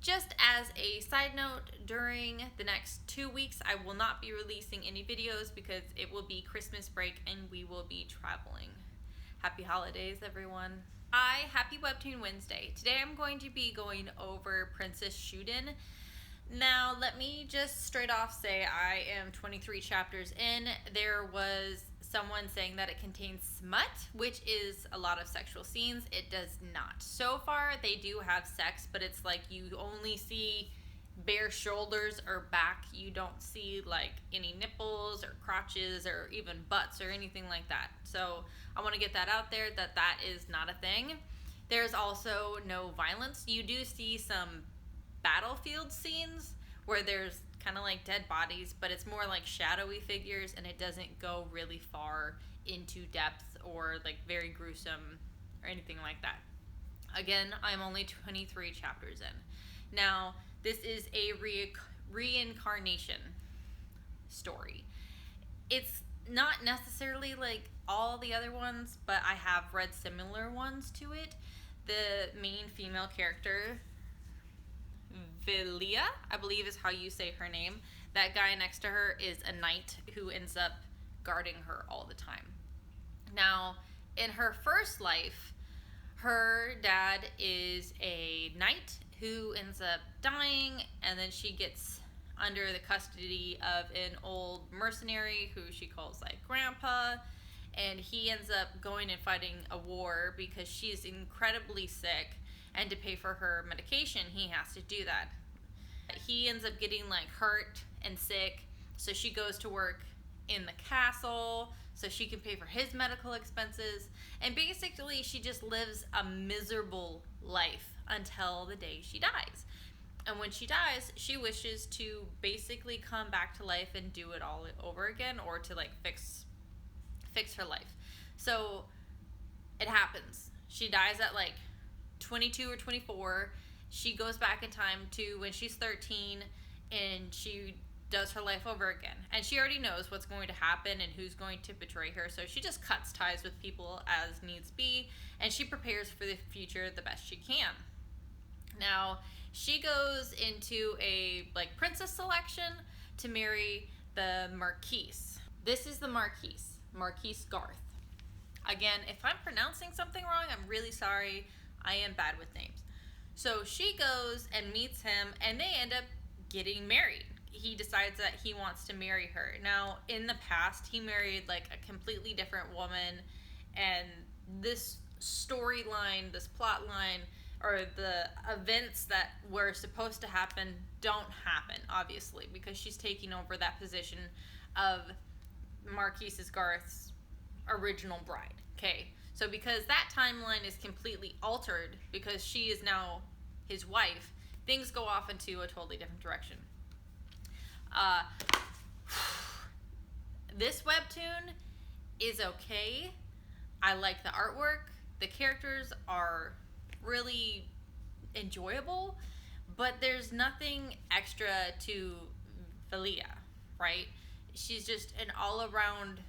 Just as a side note, during the next 2 weeks, I will not be releasing any videos because it will be Christmas break and we will be traveling. Happy holidays, everyone. Happy Webtoon Wednesday. Today I'm going to be going over Princess Shuden. Now, let me just straight off say I am 23 chapters in. There was someone saying that it contains smut, which is a lot of sexual scenes. It does not. So far, they do have sex, but it's like you only see bare shoulders or back. You don't see like any nipples or crotches or even butts or anything like that. So I want to get that out there that that is not a thing. There's also no violence. You do see some battlefield scenes where there's kind of like dead bodies, but it's more like shadowy figures and it doesn't go really far into depth or like very gruesome or anything like that. Again, I'm only 23 chapters in. Now, this is a reincarnation story. It's not necessarily like all the other ones, but I have read similar ones to it. The main female character, Vilia, I believe is how you say her name. That guy next to her is a knight who ends up guarding her all the time. Now, in her first life, her dad is a knight who ends up dying, and then she gets under the custody of an old mercenary who she calls like grandpa, and he ends up going and fighting a war because she's incredibly sick, and to pay for her medication he has to do that. He ends up getting like hurt and sick, so she goes to work in the castle so she can pay for his medical expenses, and basically she just lives a miserable life until the day she dies. And when she dies, she wishes to basically come back to life and do it all over again, or to like fix her life. So it happens. She dies at like 22 or 24. She goes back in time to when she's 13 and she does her life over again. And she already knows what's going to happen and who's going to betray her. So she just cuts ties with people as needs be, and she prepares for the future the best she can. Now, she goes into a like princess selection to marry the Marquise. This is the Marquise Garth. Again, if I'm pronouncing something wrong, I'm really sorry. I am bad with names. So she goes and meets him, and they end up getting married. He decides that he wants to marry her. Now, in the past, he married like a completely different woman, and this storyline, this plot line, or the events that were supposed to happen don't happen, obviously, because she's taking over that position of Marquise Garth's original bride. Okay, so because that timeline is completely altered because she is now his wife, things go off into a totally different direction. This webtoon is okay. I like the artwork. The characters are really enjoyable, but there's nothing extra to Vilia, right? She's just an all-around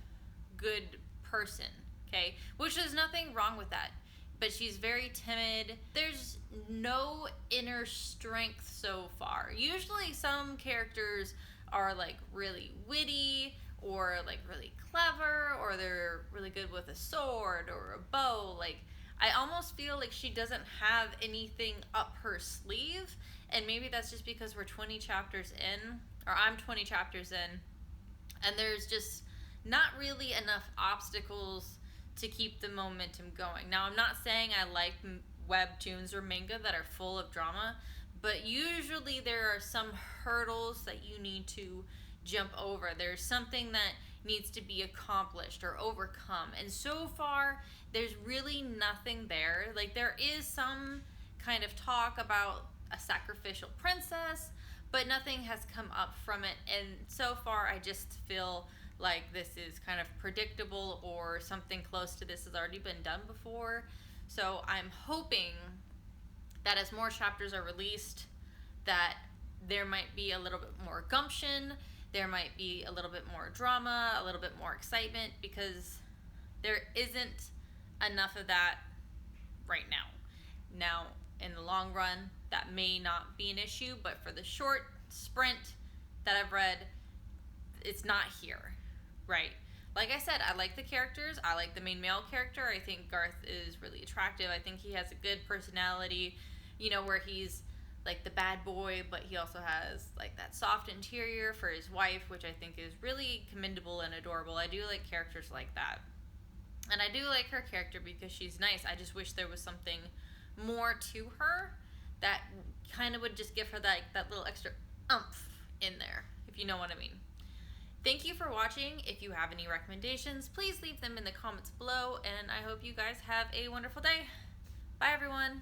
good person, okay? Which there's nothing wrong with that, but she's very timid. There's no inner strength so far. Usually some characters are like really witty or like really clever, or they're really good with a sword or a bow. Like, I almost feel like she doesn't have anything up her sleeve, and maybe that's just because we're 20 chapters in, or I'm 20 chapters in, and there's just not really enough obstacles to keep the momentum going. Now, I'm not saying I like webtoons or manga that are full of drama, but usually there are some hurdles that you need to jump over. There's something that needs to be accomplished or overcome, and so far there's really nothing there. Like, there is some kind of talk about a sacrificial princess, but nothing has come up from it, and so far I just feel like this is kind of predictable, or something close to this has already been done before. So I'm hoping that as more chapters are released, that there might be a little bit more gumption, there might be a little bit more drama, a little bit more excitement, because there isn't enough of that right now. Now, in the long run, that may not be an issue, but for the short sprint that I've read, it's not here, right? Like I said, I like the characters. I like the main male character. I think Garth is really attractive. I think he has a good personality, where he's like the bad boy, but he also has like that soft interior for his wife, which I think is really commendable and adorable. I do like characters like that. And I do like her character because she's nice. I just wish there was something more to her that kind of would just give her that little extra umph in there, if you know what I mean. Thank you for watching. If you have any recommendations, please leave them in the comments below, and I hope you guys have a wonderful day. Bye, everyone.